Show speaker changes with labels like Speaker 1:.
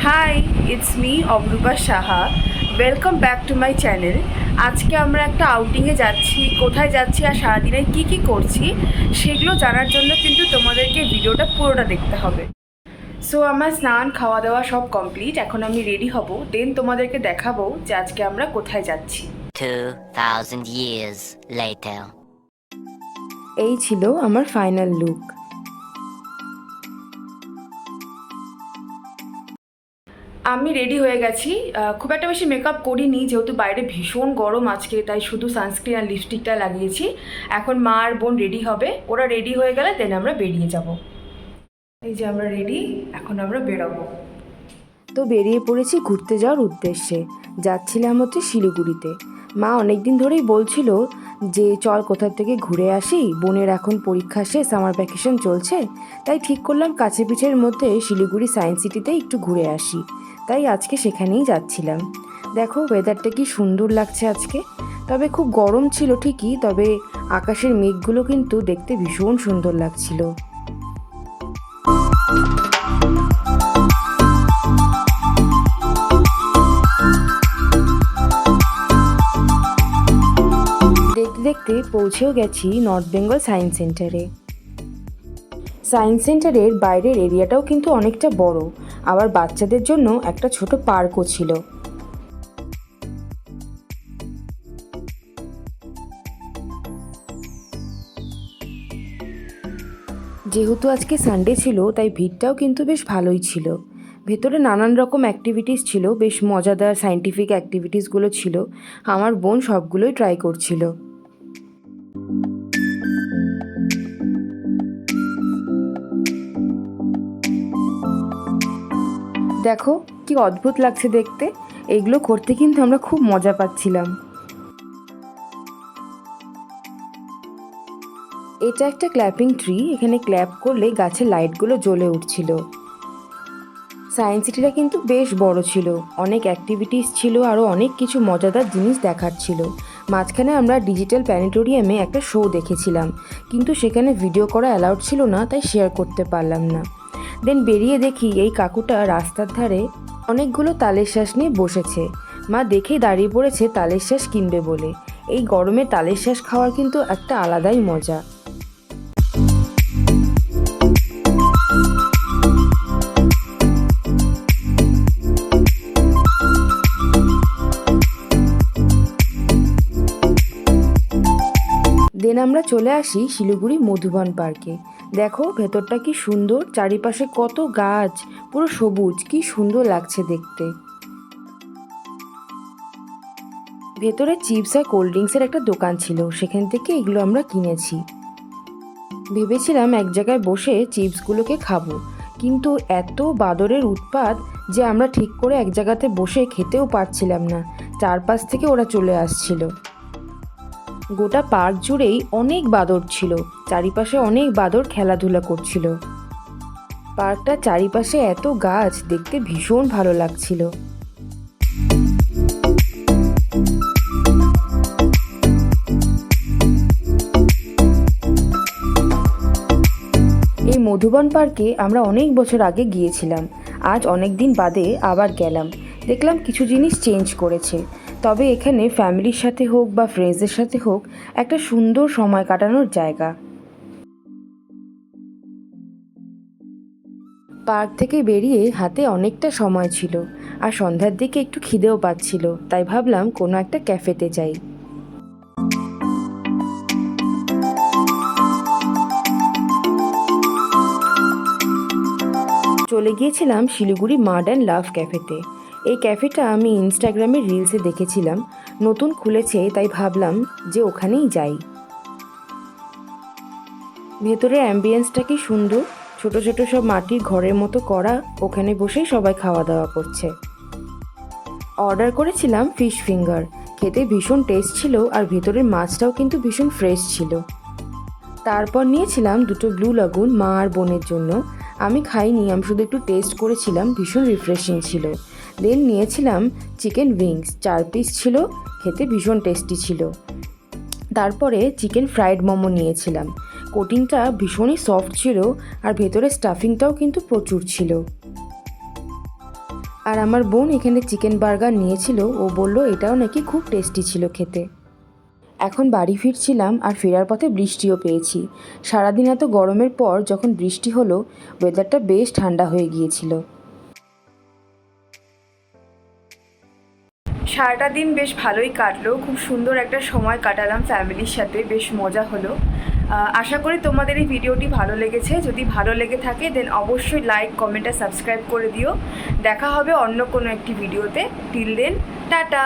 Speaker 1: High, it's me Aborupa Saha. Welcome back to my channel. আজকে আমরা একটা আউটিংয়ে যাচ্ছি। কোথায় যাচ্ছি আর সারাদিনে কী করছি সেগুলো জানার জন্য কিন্তু তোমাদেরকে ভিডিওটা পুরোটা দেখতে হবে। সো আমার স্নান খাওয়া দাওয়া সব কমপ্লিট। এখন আমি রেডি হব, দেন তোমাদেরকে দেখাবো যে আজকে আমরা কোথায় যাচ্ছি।
Speaker 2: 2000 years later.
Speaker 1: এই ছিল আমার ফাইনাল লুক। আমি রেডি হয়ে গেছি। খুব একটা বেশি মেকআপ করিনি, যেহেতু বাইরে ভীষণ গরম আজকে, তাই শুধু সানস্ক্রিন আর লিপস্টিকটা লাগিয়েছি। এখন মা আর বোন রেডি হবে, ওরা রেডি হয়ে গেলে দেন আমরা বেরিয়ে যাব। এই যে আমরা রেডি, এখন আমরা বেরোবো। তো বেরিয়ে পড়েছি ঘুরতে যাওয়ার উদ্দেশ্যে। যাচ্ছিলাম হচ্ছে শিলিগুড়িতে। মা অনেক দিন ধরেই বলছিল যে চল কোথা থেকে ঘুরে আসি, বোনের এখন পরীক্ষা শেষ, সামার ভ্যাকেশন চলছে, তাই ঠিক করলাম কাছে পিঠের মধ্যে শিলিগুড়ি সায়েন্স সিটিতে একটু ঘুরে আসি। তাই আজকে সেখানেই যাচ্ছিলাম। দেখো ওয়েদারটা কি সুন্দর লাগছে আজকে। তবে খুব গরম ছিল ঠিকই, তবে আকাশের মেঘগুলো কিন্তু দেখতে ভীষণ সুন্দর লাগছিল। দেখতে দেখতে পৌঁছেও গেছি নর্থ বেঙ্গল সায়েন্স সেন্টারে। সায়েন্স সেন্টারের বাইরের এরিয়াটাও কিন্তু অনেকটা বড়, আবার বাচ্চাদের জন্য একটা ছোট পার্কও ছিল। যেহেতু আজকে সানডে ছিল তাই ভিড়টাও কিন্তু বেশ ভালোই ছিল। ভেতরে নানান রকম অ্যাক্টিভিটিস ছিল, বেশ মজাদার সায়েন্টিফিক অ্যাক্টিভিটিসগুলো ছিল। আমার বোন সবগুলোই ট্রাই করছিল। দেখো কি অদ্ভুত লাগছে দেখতে। এগুলো করতে কিন্তু আমরা খুব মজা পাচ্ছিলাম। এটা একটা ক্ল্যাপিং ট্রি, এখানে ক্ল্যাপ করলে গাছের লাইটগুলো জ্বলে উঠছিল। সায়েন্স সিটিটা কিন্তু বেশ বড় ছিল, অনেক অ্যাক্টিভিটিস ছিল, আরও অনেক কিছু মজাদার জিনিস দেখার ছিল। মাঝখানে আমরা ডিজিটাল প্ল্যানেটোরিয়ামে একটা শো দেখেছিলাম, কিন্তু সেখানে ভিডিও করা অ্যালাউড ছিল না, তাই শেয়ার করতে পারলাম না। দেন বেরিয়ে দেখি এই কাকুটা রাস্তার ধারে অনেকগুলো তালের শ্বাস নিয়ে বসেছে। মা দেখেই দাঁড়িয়ে পড়েছে তালের শ্বাস কিনবে বলে। এই গরমে তালের শ্বাস খাওয়ার কিন্তু একটা আলাদাই মজা। দেন আমরা চলে আসি শিলিগুড়ি মধুবন পার্কে। দেখো ভেতরটা কি সুন্দর, চারিপাশে কত গাছ, পুরো সবুজ, কি সুন্দর লাগছে দেখতে। ভেতরে চিপস আর কোল্ড ড্রিঙ্কসের একটা দোকান ছিল, সেখান থেকে এগুলো আমরা কিনেছি। ভেবেছিলাম এক জায়গায় বসে চিপসগুলোকে খাবো, কিন্তু এত বাদরের উৎপাত যে আমরা ঠিক করে এক জায়গাতে বসে খেতেও পারছিলাম না। চারপাশ থেকে ওরা চলে আসছিল। গোটা পার্ক জুড়েই অনেক বাদর ছিল, চারিপাশে অনেক বাদর খেলাধুলা করছিল। পার্কটার চারিপাশে এত গাছ, দেখতে ভীষণ ভালো লাগছিল। এই মধুবন পার্কে আমরা অনেক বছর আগে গিয়েছিলাম, আজ অনেক দিন বাদে আবার গেলাম। দেখলাম কিছু জিনিস চেঞ্জ করেছে, তবে এখানে ফ্যামিলির সাথে হোক বা ফ্রেন্ডসদের সাথে হোক একটা সুন্দর সময় কাটানোর জায়গা। পার্ক থেকে বেরিয়ে হাতে অনেকটা সময় ছিল, আর সন্ধ্যার দিকে একটু খিদেও পাচ্ছিল, তাই ভাবলাম কোনো একটা ক্যাফেতে যাই। চলে গিয়েছিলাম শিলিগুড়ি মাড অ্যান্ড লাভ ক্যাফেতে। এই ক্যাফেটা আমি ইনস্টাগ্রামের রিলসে দেখেছিলাম, নতুন খুলেছে, তাই ভাবলাম যে ওখানেই যাই। ভেতরের অ্যাম্বিয়েন্সটা কি সুন্দর, ছোট ছোট সব মাটির ঘরের মতো করা, ওখানে বসেই সবাই খাওয়া দাওয়া করছে। অর্ডার করেছিলাম ফিশ ফিঙ্গার, খেতে ভীষণ টেস্ট ছিল, আর ভেতরের মাছটাও কিন্তু ভীষণ ফ্রেশ ছিল। তারপর নিয়েছিলাম দুটো ব্লু লাগুন মা আর বোনের জন্য। আমি খাইনি, আমি শুধু একটু টেস্ট করেছিলাম, ভীষণ রিফ্রেশিং ছিল। দেন নিয়েছিলাম চিকেন উইংস, 4 পিস ছিল, খেতে ভীষণ টেস্টি ছিল। তারপরে চিকেন ফ্রাইড মোমো নিয়েছিলাম। কোটিংটা ভীষণই সফট ছিল আর ভেতরে স্টাফিংটাও কিন্তু প্রচুর ছিল। আর আমার বোন এখানে চিকেন বার্গার নিয়েছিল, ও বলল এটাও নাকি খুব টেস্টি ছিল খেতে। এখন বাড়ি ফিরছিলাম আর ফেরার পথে বৃষ্টিও পেয়েছি। সারাদিন এত গরমের পর যখন বৃষ্টি হলো, ওয়েদারটা বেশ ঠান্ডা হয়ে গিয়েছিল। সারাটা দিন বেশ ভালোই কাটলো, খুব সুন্দর একটা সময় কাটালাম ফ্যামিলির সাথে, বেশ মজা হলো। আশা করি তোমাদের এই ভিডিওটি ভালো লেগেছে। যদি ভালো লেগে থাকে দেন অবশ্যই লাইক, কমেন্ট আর সাবস্ক্রাইব করে দিও। দেখা হবে অন্য কোনো একটি ভিডিওতে। Till then, tata.